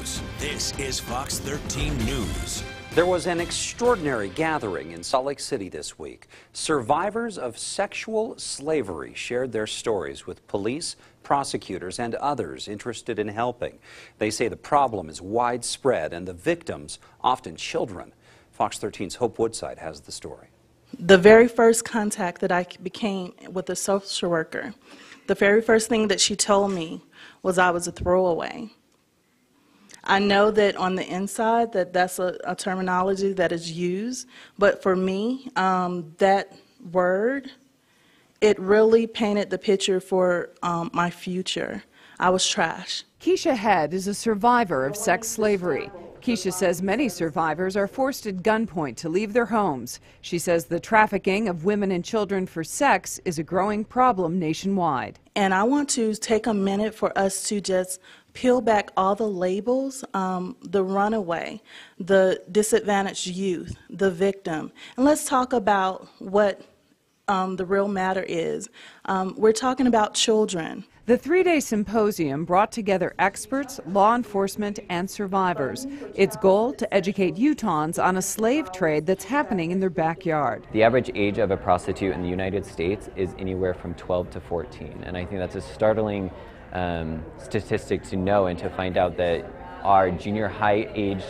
News. This is Fox 13 News. There was an extraordinary gathering in Salt Lake City this week. Survivors of sexual slavery shared their stories with police, prosecutors, and others interested in helping. They say the problem is widespread and the victims, often children. Fox 13's Hope Woodside has the story. The very first contact that I became with a social worker, the very first thing that she told me was I was a throwaway. I know that on the inside that's a terminology that is used, but for me, that word, it really painted the picture for my future. I was trash. Keisha Hodge is a survivor of sex slavery. Keisha says many survivors are forced at gunpoint to leave their homes. She says the trafficking of women and children for sex is a growing problem nationwide. And I want to take a minute for us to just peel back all the labels, the runaway, the disadvantaged youth, the victim. And let's talk about what the real matter is. We're talking about children. The three-day symposium brought together experts, law enforcement, and survivors. Its goal to educate Utahns on a slave trade that's happening in their backyard. The average age of a prostitute in the United States is anywhere from 12 to 14, and I think that's a startling statistic to know and to find out that our junior high age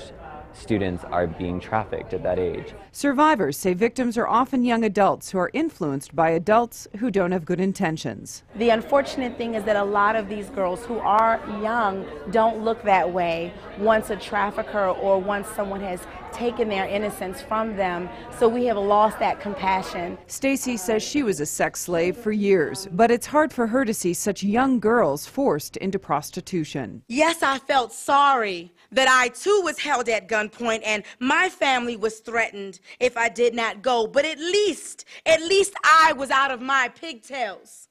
students are being trafficked at that age. Survivors say victims are often young adults who are influenced by adults who don't have good intentions. The unfortunate thing is that a lot of these girls who are young don't look that way once a trafficker or once someone has taken their innocence from them, so we have lost that compassion. Stacy says she was a sex slave for years, but it's hard for her to see such young girls forced into prostitution. Yes, I felt sorry that I too was held at gunpoint and my family was threatened if I did not go, but at least I was out of my pigtails.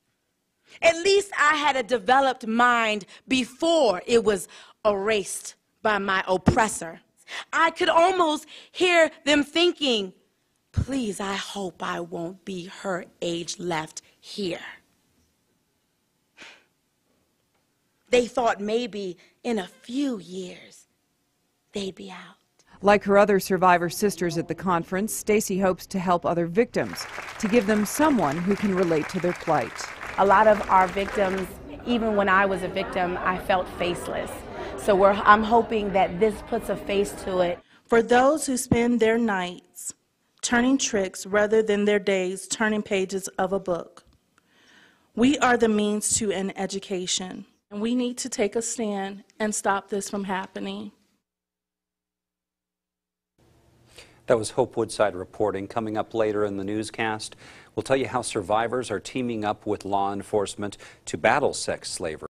At least I had a developed mind before it was erased by my oppressor. I could almost hear them thinking, please, I hope I won't be her age left here. They thought maybe in a few years they'd be out. Like her other survivor sisters at the conference, Stacy hopes to help other victims, to give them someone who can relate to their plight. A lot of our victims, even when I was a victim, I felt faceless. So I'm hoping that this puts a face to it. For those who spend their nights turning tricks rather than their days turning pages of a book, we are the means to an education, and we need to take a stand and stop this from happening. That was Hope Woodside reporting. Coming up later in the newscast, we'll tell you how survivors are teaming up with law enforcement to battle sex slavery.